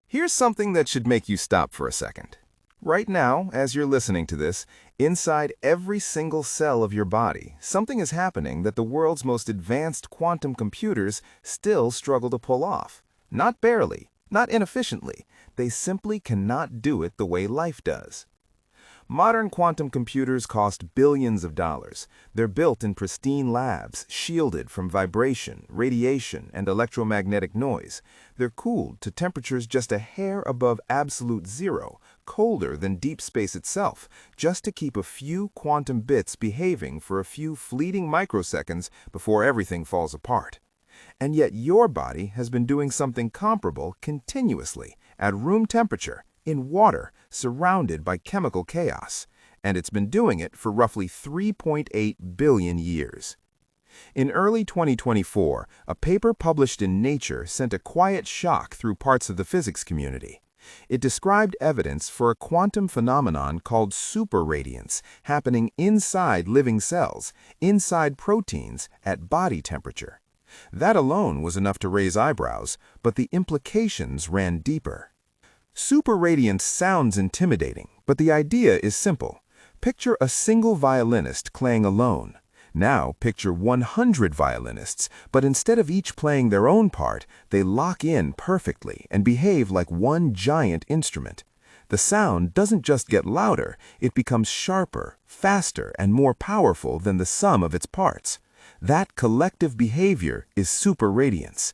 Here's something that should make you stop for a second. Right now, as you're listening to this, inside every single cell of your body, something is happening that the world's most advanced quantum computers still struggle to pull off. Not barely, not inefficiently. They simply cannot do it the way life does. Modern quantum computers cost billions of dollars. They're built in pristine labs, shielded from vibration, radiation, and electromagnetic noise. They're cooled to temperatures just a hair above absolute zero, colder than deep space itself, just to keep a few quantum bits behaving for a few fleeting microseconds before everything falls apart. And yet your body has been doing something comparable continuously, at room temperature, in water, surrounded by chemical chaos, and it's been doing it for roughly 3.8 billion years. In early 2024, a paper published in Nature sent a quiet shock through parts of the physics community. It described evidence for a quantum phenomenon called superradiance happening inside living cells, inside proteins, at body temperature. That alone was enough to raise eyebrows, but the implications ran deeper. Superradiance sounds intimidating, but the idea is simple. Picture a single violinist playing alone. Now picture 100 violinists, but instead of each playing their own part, they lock in perfectly and behave like one giant instrument. The sound doesn't just get louder, it becomes sharper, faster, and more powerful than the sum of its parts. That collective behavior is superradiance.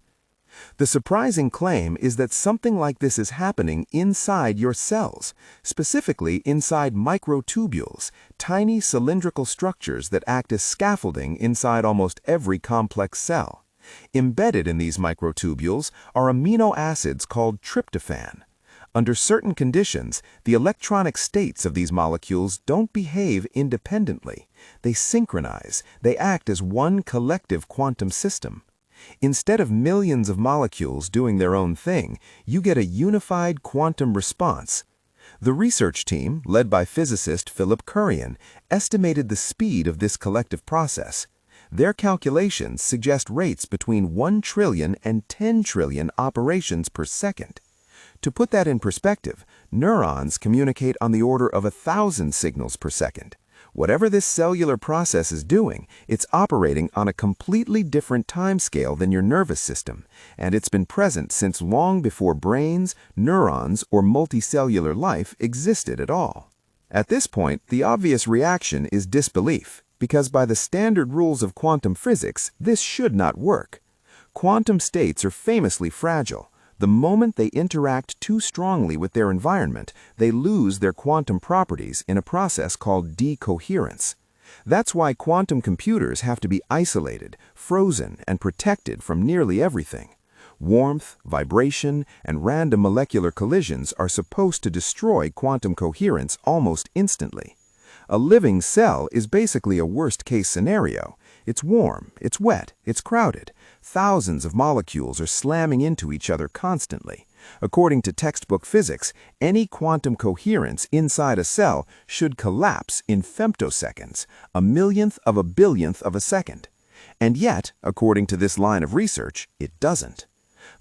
The surprising claim is that something like this is happening inside your cells, specifically inside microtubules, tiny cylindrical structures that act as scaffolding inside almost every complex cell. Embedded in these microtubules are amino acids called tryptophan. Under certain conditions, the electronic states of these molecules don't behave independently. They synchronize, they act as one collective quantum system. Instead of millions of molecules doing their own thing, you get a unified quantum response. The research team, led by physicist Philip Currian, estimated the speed of this collective process. Their calculations suggest rates between 1 trillion and 10 trillion operations per second. To put that in perspective, neurons communicate on the order of 1,000 signals per second. Whatever this cellular process is doing, it's operating on a completely different timescale than your nervous system, and it's been present since long before brains, neurons, or multicellular life existed at all. At this point, the obvious reaction is disbelief, because by the standard rules of quantum physics, this should not work. Quantum states are famously fragile. The moment they interact too strongly with their environment, they lose their quantum properties in a process called decoherence. That's why quantum computers have to be isolated, frozen, and protected from nearly everything. Warmth, vibration, and random molecular collisions are supposed to destroy quantum coherence almost instantly. A living cell is basically a worst-case scenario. It's warm, it's wet, it's crowded. Thousands of molecules are slamming into each other constantly. According to textbook physics, any quantum coherence inside a cell should collapse in femtoseconds, a millionth of a billionth of a second. And yet, according to this line of research, it doesn't.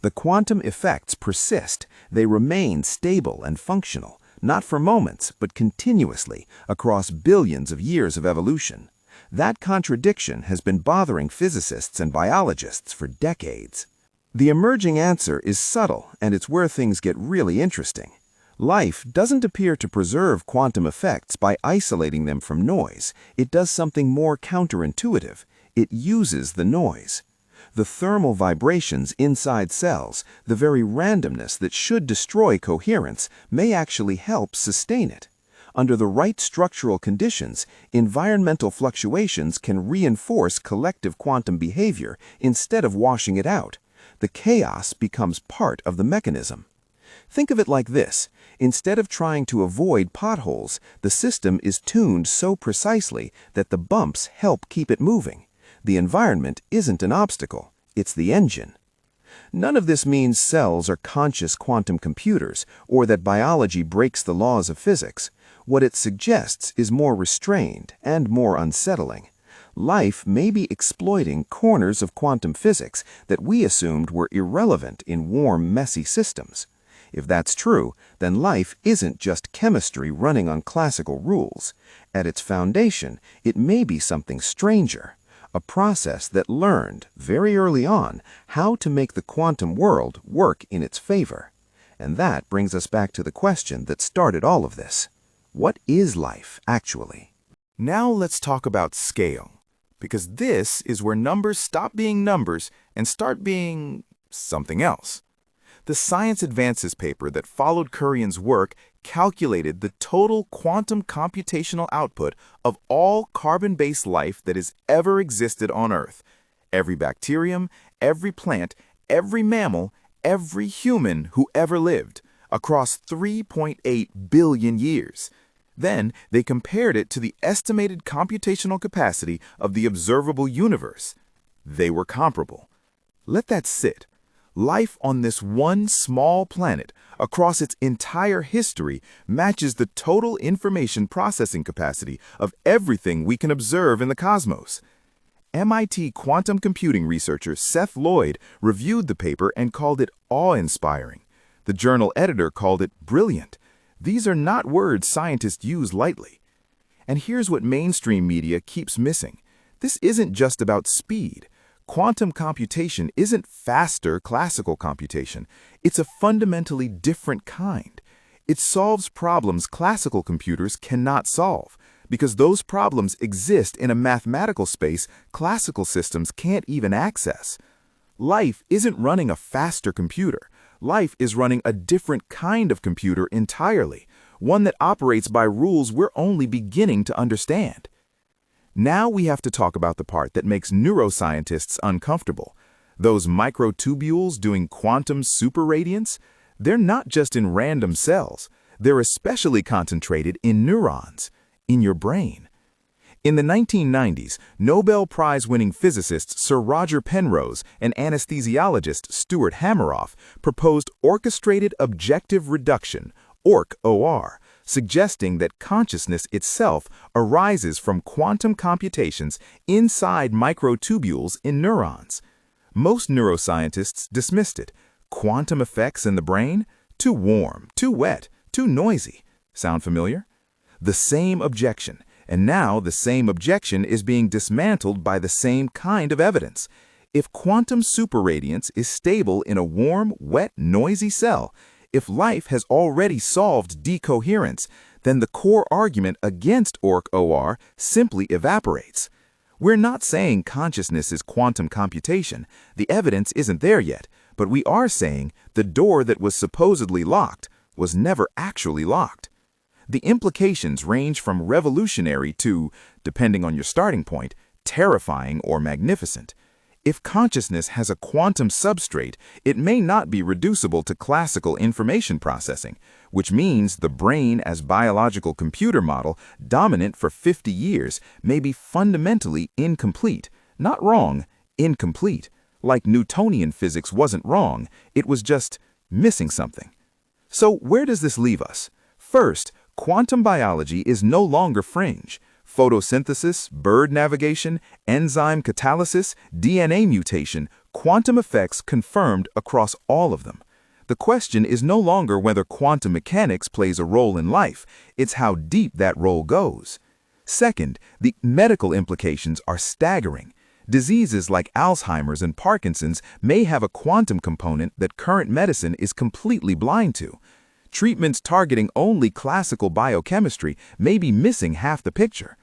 The quantum effects persist. They remain stable and functional, not for moments, but continuously, across billions of years of evolution. That contradiction has been bothering physicists and biologists for decades. The emerging answer is subtle, and it's where things get really interesting. Life doesn't appear to preserve quantum effects by isolating them from noise. It does something more counterintuitive. It uses the noise. The thermal vibrations inside cells, the very randomness that should destroy coherence, may actually help sustain it. Under the right structural conditions, environmental fluctuations can reinforce collective quantum behavior instead of washing it out. The chaos becomes part of the mechanism. Think of it like this. Instead of trying to avoid potholes, the system is tuned so precisely that the bumps help keep it moving. The environment isn't an obstacle, it's the engine. None of this means cells are conscious quantum computers or that biology breaks the laws of physics. What it suggests is more restrained and more unsettling. Life may be exploiting corners of quantum physics that we assumed were irrelevant in warm, messy systems. If that's true, then life isn't just chemistry running on classical rules. At its foundation, it may be something stranger, a process that learned, very early on, how to make the quantum world work in its favor. And that brings us back to the question that started all of this. What is life, actually? Now let's talk about scale, because this is where numbers stop being numbers and start being something else. The Science Advances paper that followed Kurian's work calculated the total quantum computational output of all carbon-based life that has ever existed on Earth. Every bacterium, every plant, every mammal, every human who ever lived, across 3.8 billion years. Then they compared it to the estimated computational capacity of the observable universe. They were comparable. Let that sit. Life on this one small planet, across its entire history, matches the total information processing capacity of everything we can observe in the cosmos. MIT quantum computing researcher Seth Lloyd reviewed the paper and called it awe-inspiring. The journal editor called it brilliant. These are not words scientists use lightly. And here's what mainstream media keeps missing. This isn't just about speed. Quantum computation isn't faster classical computation. It's a fundamentally different kind. It solves problems classical computers cannot solve, because those problems exist in a mathematical space classical systems can't even access. Life isn't running a faster computer. Life is running a different kind of computer entirely, one that operates by rules we're only beginning to understand. Now we have to talk about the part that makes neuroscientists uncomfortable. Those microtubules doing quantum superradiance, they're not just in random cells. They're especially concentrated in neurons, in your brain. In the 1990s, Nobel Prize-winning physicist Sir Roger Penrose and anesthesiologist Stuart Hameroff proposed orchestrated objective reduction, OR, suggesting that consciousness itself arises from quantum computations inside microtubules in neurons. Most neuroscientists dismissed it. Quantum effects in the brain? Too warm, too wet, too noisy. Sound familiar? The same objection, and now the same objection is being dismantled by the same kind of evidence. If quantum superradiance is stable in a warm, wet, noisy cell, if life has already solved decoherence, then the core argument against OR simply evaporates. We're not saying consciousness is quantum computation. The evidence isn't there yet, but we are saying the door that was supposedly locked was never actually locked. The implications range from revolutionary to, depending on your starting point, terrifying or magnificent. If consciousness has a quantum substrate, it may not be reducible to classical information processing, which means the brain as biological computer model, dominant for 50 years, may be fundamentally incomplete. Not wrong, incomplete. Like Newtonian physics wasn't wrong, it was just missing something. So where does this leave us? First, quantum biology is no longer fringe. Photosynthesis, bird navigation, enzyme catalysis, DNA mutation, quantum effects confirmed across all of them. The question is no longer whether quantum mechanics plays a role in life, it's how deep that role goes. Second, the medical implications are staggering. Diseases like Alzheimer's and Parkinson's may have a quantum component that current medicine is completely blind to. Treatments targeting only classical biochemistry may be missing half the picture.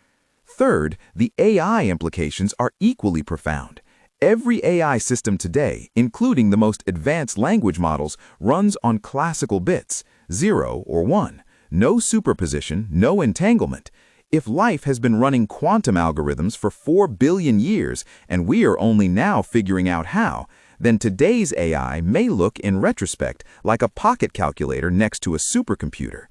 Third, the AI implications are equally profound. Every AI system today, including the most advanced language models, runs on classical bits, 0 or 1. No superposition, no entanglement. If life has been running quantum algorithms for 4 billion years and we are only now figuring out how, then today's AI may look in retrospect like a pocket calculator next to a supercomputer.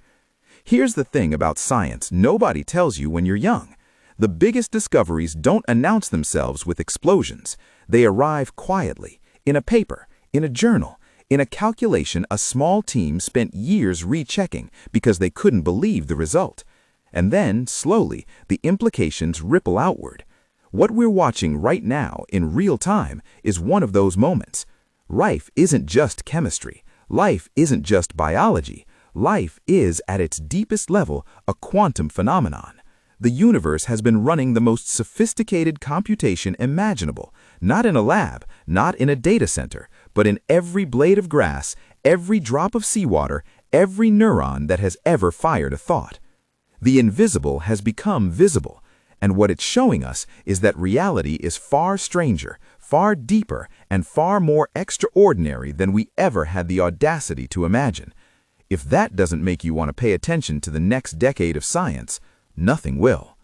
Here's the thing about science nobody tells you when you're young. The biggest discoveries don't announce themselves with explosions. They arrive quietly, in a paper, in a journal, in a calculation a small team spent years rechecking because they couldn't believe the result. And then, slowly, the implications ripple outward. What we're watching right now, in real time, is one of those moments. Life isn't just chemistry. Life isn't just biology. Life is, at its deepest level, a quantum phenomenon. The universe has been running the most sophisticated computation imaginable, not in a lab, not in a data center, but in every blade of grass, every drop of seawater, every neuron that has ever fired a thought. The invisible has become visible, and what it's showing us is that reality is far stranger, far deeper, and far more extraordinary than we ever had the audacity to imagine. If that doesn't make you want to pay attention to the next decade of science, nothing will.